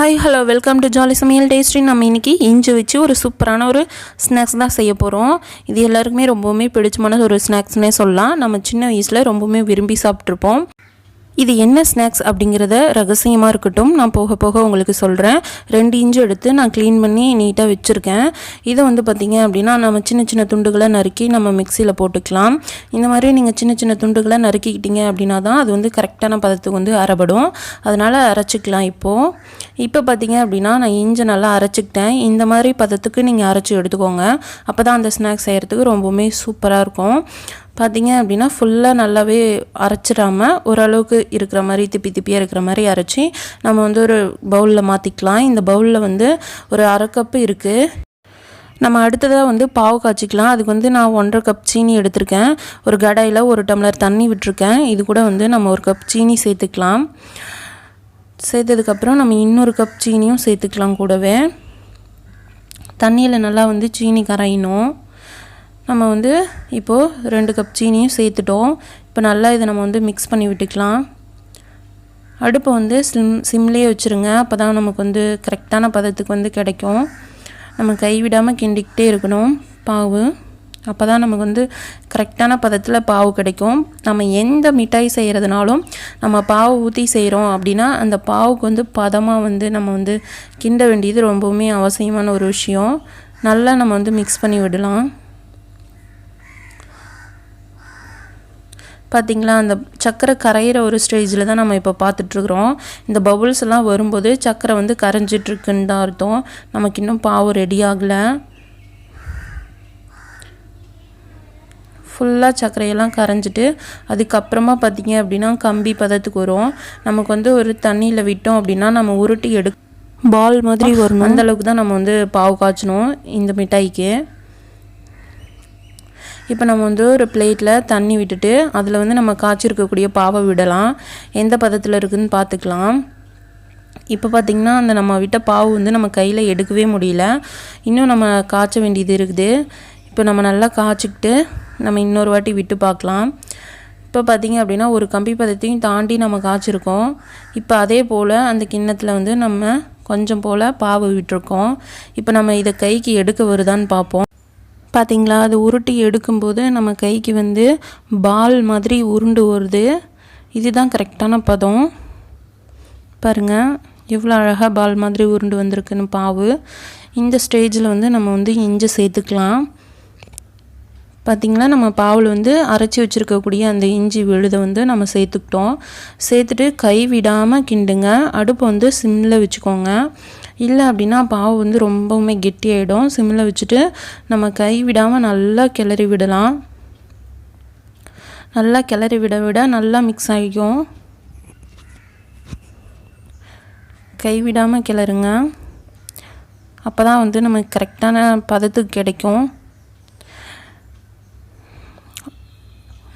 Hi hello welcome to jolly சமையல் டேஸ்ட்ரி. நம்ம இன்றைக்கி இஞ்சி வச்சு ஒரு சூப்பரான ஒரு ஸ்நாக்ஸ் தான் செய்ய போகிறோம். இது எல்லாருக்குமே ரொம்பவுமே பிடிச்சமான ஒரு ஸ்நாக்ஸ்னே சொல்லலாம். நம்ம சின்ன வயசில் ரொம்பவுமே விரும்பி சாப்பிட்ருப்போம். இது என்ன ஸ்நாக்ஸ் அப்படிங்கிறத ரகசியமாக இருக்கட்டும், நான் போக போக உங்களுக்கு சொல்கிறேன். 2 இஞ்சி எடுத்து நான் க்ளீன் பண்ணி நீட்டாக வச்சுருக்கேன். இதை பார்த்திங்க அப்படின்னா நம்ம சின்ன சின்ன துண்டுகளை நறுக்கி நம்ம மிக்சியில் போட்டுக்கலாம். இந்த மாதிரி நீங்கள் சின்ன சின்ன துண்டுகளை நறுக்கிக்கிட்டீங்க அப்படின்னா தான் அது கரெக்டான பதத்துக்கு அரைபடும். அதனால் அரைச்சிக்கலாம். இப்போ பார்த்திங்க அப்படின்னா நான் இஞ்சி நல்லா அரைச்சிக்கிட்டேன். இந்த மாதிரி பதத்துக்கு நீங்கள் அரைச்சி எடுத்துக்கோங்க. அப்போ தான் அந்த ஸ்நாக்ஸ் செய்கிறதுக்கு ரொம்பவுமே சூப்பராக இருக்கும். பார்த்திங்க அப்படின்னா ஃபுல்லாக நல்லாவே அரைச்சிடாமல் ஓரளவுக்கு இருக்கிற மாதிரி திப்பியாக இருக்கிற மாதிரி அரைச்சி நம்ம ஒரு பவுலில் மாற்றிக்கலாம். இந்த பவுலில் ஒரு அரை கப்பு இருக்குது. நம்ம அடுத்ததாக பாவு காய்ச்சிக்கலாம். அதுக்கு நான் 1.5 கப் சீனி எடுத்திருக்கேன். ஒரு கடாயில் 1 டம்ளர் தண்ணி விட்டுருக்கேன். இது கூட நம்ம 1 கப் சீனி சேர்த்துக்கலாம். சேர்த்ததுக்கப்புறம் நம்ம இன்னொரு கப் சீனியும் சேர்த்துக்கலாம். கூடவே தண்ணியில் நல்லா சீனி கரையணும். நம்ம இப்போது 2 கப் சீனியும் சேர்த்துட்டோம். இப்போ நல்லா இதை நம்ம மிக்ஸ் பண்ணி விட்டுக்கலாம். அடுப்பை சிம்லேயே வச்சுருங்க. அப்போ தான் நமக்கு கரெக்டான பதத்துக்கு கிடைக்கும். நம்ம கைவிடாமல் கிண்டிக்கிட்டே இருக்கணும் பாவு. அப்போ தான் நமக்கு கரெக்டான பதத்தில் பாவு கிடைக்கும். நம்ம எந்த மிட்டாய் செய்கிறதுனாலும் நம்ம பாவு ஊற்றி செய்கிறோம் அப்படின்னா அந்த பாவுக்கு பதமாக நம்ம கிண்ட வேண்டியது ரொம்பவுமே அவசியமான ஒரு விஷயம். நல்லா நம்ம மிக்ஸ் பண்ணி விடலாம். பார்த்திங்களா, அந்த சர்க்கரை கரையிற ஒரு ஸ்டேஜில் தான் நம்ம இப்போ பார்த்துட்ருக்குறோம். இந்த பபுள்ஸ் எல்லாம் வரும்போது சர்க்கரை கரைஞ்சிட்ருக்குன்னு தான் அர்த்தம். நமக்கு இன்னும் பாவு ரெடி ஆகலை. ஃபுல்லாக சர்க்கரையெல்லாம் கரைஞ்சிட்டு அதுக்கப்புறமா பார்த்திங்க அப்படின்னா கம்பி பதத்துக்கு வரும். நமக்கு ஒரு தண்ணியில் விட்டோம் அப்படின்னா நம்ம உருட்டி பால் மாதிரி வரும். அந்தளவுக்கு தான் நம்ம பாவு காய்ச்சணும் இந்த மிட்டாய்க்கு. இப்போ நம்ம ஒரு பிளேட்டில் தண்ணி விட்டுட்டு அதில் நம்ம காய்ச்சிருக்கக்கூடிய பாவை விடலாம். எந்த பதத்தில் இருக்குதுன்னு பார்த்துக்கலாம். இப்போ பார்த்திங்கன்னா அந்த நம்ம விட்ட பாவு நம்ம கையில் எடுக்கவே முடியல. இன்னும் நம்ம காய்ச்ச வேண்டியது இருக்குது. இப்போ நம்ம நல்லா காய்ச்சிக்கிட்டு நம்ம இன்னொரு வாட்டி விட்டு பார்க்கலாம். இப்போ பார்த்திங்க அப்படின்னா ஒரு கம்பி பதத்தையும் தாண்டி நம்ம காய்ச்சிருக்கோம். இப்போ அதே போல் அந்த கிண்ணத்தில் நம்ம கொஞ்சம் போல் பாவு விட்டுருக்கோம். இப்போ நம்ம இதை கைக்கு எடுக்க வருதான்னு பார்ப்போம். பார்த்திங்களா, அது உருட்டி எடுக்கும்போது நம்ம கைக்கு பால் மாதிரி உருண்டு வருது. இதுதான் கரெக்டான பதம். பாருங்கள் எவ்வளோ அழகாக பால் மாதிரி உருண்டு வந்திருக்குன்னு பாவு. இந்த ஸ்டேஜில் நம்ம இஞ்சி சேர்த்துக்கலாம். பார்த்திங்களா, நம்ம பாவில் அரைச்சி வச்சுருக்கக்கூடிய அந்த இஞ்சி விழுதை நம்ம சேர்த்துக்கிட்டோம். சேர்த்துட்டு கை விடாமல் கிண்டுங்க. அடுப்பு சிம்மில் வச்சுக்கோங்க. இல்லை அப்படின்னா பாவு ரொம்பவுமே கெட்டியாயிடும். சிம்மில் வச்சுட்டு நம்ம கை விடாமல் நல்லா கிளறி விடலாம். நல்லா கிளறி விட நல்லா மிக்ஸ் ஆகிக்கும். கை விடாமல் கிளறுங்க. அப்போ தான் நமக்கு கரெக்டான பதத்துக்கு கிடைக்கும்.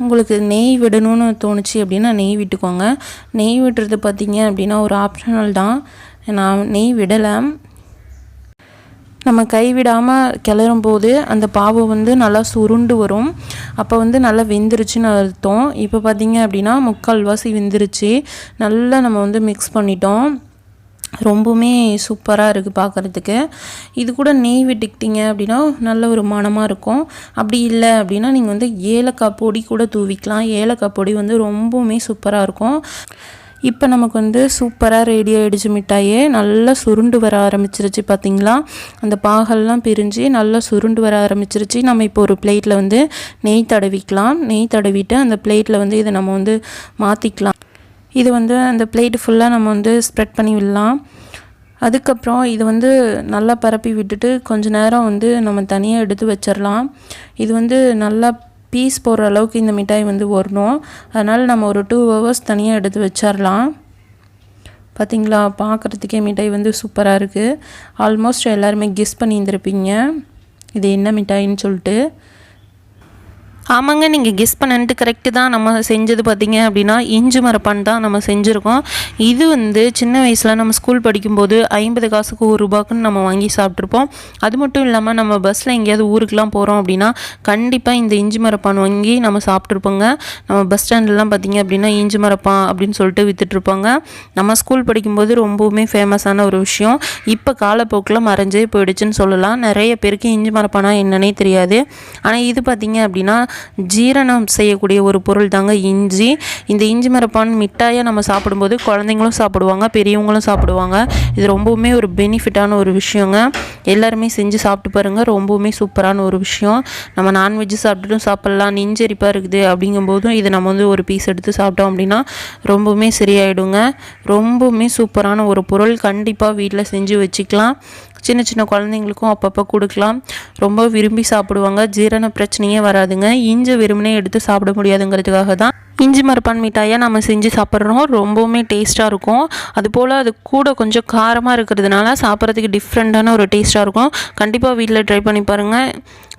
உங்களுக்கு நெய் விடணும்னு தோணுச்சு அப்படின்னா நெய் விட்டுக்கோங்க. நெய் விட்டுறது பார்த்திங்க அப்படின்னா ஒரு ஆப்ஷனல் தான். நான் நெய் விடலை. நம்ம கைவிடாமல் கிளறும் போது அந்த பாவு நல்லா சுருண்டு வரும். அப்போ நல்லா வெந்துருச்சுன்னு அர்த்தம். இப்போ பார்த்திங்க அப்படின்னா 3/4 வெந்துருச்சு. நல்லா நம்ம மிக்ஸ் பண்ணிட்டோம். ரொம்பவுமே சூப்பராக இருக்குது பார்க்குறதுக்கு. இது கூட நெய் விட்டுக்கிட்டிங்க அப்படின்னா நல்ல ஒரு மணமாக இருக்கும். அப்படி இல்லை அப்படின்னா நீங்கள் ஏலக்காய் பொடி கூட தூவிக்கலாம். ஏலக்காய் பொடி ரொம்பவுமே சூப்பராக இருக்கும். இப்போ நமக்கு சூப்பராக ரெடி ஆகிடுச்சு மிட்டாயே. நல்லா சுருண்டு வர ஆரம்பிச்சிருச்சு. பார்த்திங்களா, அந்த பாகெல்லாம் பிரிஞ்சு நல்லா சுருண்டு வர ஆரம்பிச்சிருச்சு. நம்ம இப்போ ஒரு பிளேட்டில் நெய் தடவிக்கலாம். நெய் தடவிட்டு அந்த பிளேட்டில் இதை நம்ம மாற்றிக்கலாம். இது அந்த பிளேட்டு ஃபுல்லாக நம்ம ஸ்ப்ரெட் பண்ணி விடலாம். அதுக்கப்புறம் இது நல்லா பரப்பி விட்டுட்டு கொஞ்ச நேரம் நம்ம தனியாக எடுத்து வச்சிடலாம். இது நல்லா பீஸ் போடுற அளவுக்கு இந்த மிட்டாய் வரணும். அதனால் நம்ம ஒரு 2 hours தனியாக எடுத்து வச்சிடலாம். பார்த்திங்களா, பார்க்குறதுக்கே மிட்டாய் சூப்பராக இருக்குது. ஆல்மோஸ்ட் எல்லாருமே கெஸ் பண்ணியிருந்திருப்பீங்க இது என்ன மிட்டாயின்னு சொல்லிட்டு. ஆமாங்க, நீங்கள் கெஸ் பண்ணிட்டு கரெக்டு தான். நம்ம செஞ்சது பார்த்திங்க அப்படின்னா இஞ்சி மரப்பான் தான் நம்ம செஞ்சுருக்கோம். இது வந்து சின்ன வயசில் நம்ம ஸ்கூல் படிக்கும்போது 50 காசுக்கு ₹1 நம்ம வாங்கி சாப்பிட்ருப்போம். அது மட்டும் இல்லாமல் நம்ம பஸ்ஸில் எங்கேயாவது ஊருக்குலாம் போகிறோம் அப்படின்னா கண்டிப்பாக இந்த இஞ்சி மரப்பான் வாங்கி நம்ம சாப்பிட்ருப்போங்க. நம்ம பஸ் ஸ்டாண்ட்லாம் பார்த்திங்க அப்படின்னா இஞ்சி மரப்பான் அப்படின்னு சொல்லிட்டு விற்றுட்ருப்பாங்க. நம்ம ஸ்கூல் படிக்கும்போது ரொம்பவுமே ஃபேமஸான ஒரு விஷயம். இப்போ காலப்போக்கில் மறைஞ்சே போயிடுச்சுன்னு சொல்லலாம். நிறைய பேருக்கு இஞ்சி மரப்பானா என்னன்னே தெரியாது. ஆனால் இது பார்த்திங்க அப்படின்னா ஜீரணம் செய்யக்கூடிய ஒரு பொருள் தாங்க இஞ்சி. இந்த இஞ்சி மரப்பான் மிட்டாயாக நம்ம சாப்பிடும்போது குழந்தைங்களும் சாப்பிடுவாங்க, பெரியவங்களும் சாப்பிடுவாங்க. இது ரொம்பவுமே ஒரு பெனிஃபிட்டான ஒரு விஷயங்க. எல்லாருமே செஞ்சு சாப்பிட்டு பாருங்கள். ரொம்பவுமே சூப்பரான ஒரு விஷயம். நம்ம நான்வெஜ்ஜு சாப்பிட்டுட்டும் சாப்பிட்லாம். நெஞ்சரிப்பாக இருக்குது அப்படிங்கும்போதும் இதை நம்ம வந்து ஒரு பீஸ் எடுத்து சாப்பிட்டோம் அப்படின்னா ரொம்பவுமே சரியாயிடுங்க. ரொம்பவுமே சூப்பரான ஒரு பொருள். கண்டிப்பாக வீட்டில் செஞ்சு வச்சுக்கலாம். சின்ன சின்ன குழந்தைங்களுக்கும் அப்பப்போ கொடுக்கலாம். ரொம்ப விரும்பி சாப்பிடுவாங்க. ஜீரண பிரச்சனையே வராதுங்க. இஞ்சி வெறுமனே எடுத்து சாப்பிட முடியாதுங்கிறதுக்காக தான் இஞ்சி மரப்பான் மிட்டாயை நம்ம செஞ்சு சாப்பிட்றோம். ரொம்பவுமே டேஸ்ட்டாக இருக்கும். அதுபோல் அது கூட கொஞ்சம் காரமாக இருக்கிறதுனால சாப்பிட்றதுக்கு டிஃப்ரெண்ட்டான ஒரு டேஸ்ட்டாக இருக்கும். கண்டிப்பாக வீட்டில் ட்ரை பண்ணி பாருங்கள்.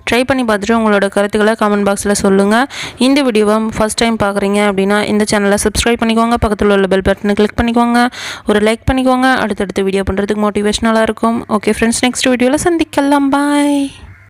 ட்ரை பண்ணி பார்த்துட்டு உங்களோட கருத்துக்களை கமெண்ட் பாக்ஸில் சொல்லுங்கள். இந்த வீடியோவை ஃபஸ்ட் டைம் பார்க்குறீங்க அப்படின்னா இந்த சேனலை சப்ஸ்கிரைப் பண்ணிக்கோங்க. பக்கத்தில் உள்ள பெல் பட்டனை கிளிக் பண்ணிக்கோங்க. ஒரு லைக் பண்ணிக்கோங்க. அடுத்தடுத்த வீடியோ பண்ணுறதுக்கு மோட்டிவேஷனலாக இருக்கும். ஓகே ஃப்ரெண்ட்ஸ், நெக்ஸ்ட் வீடியோவில் சந்திக்கலாம். பாய்.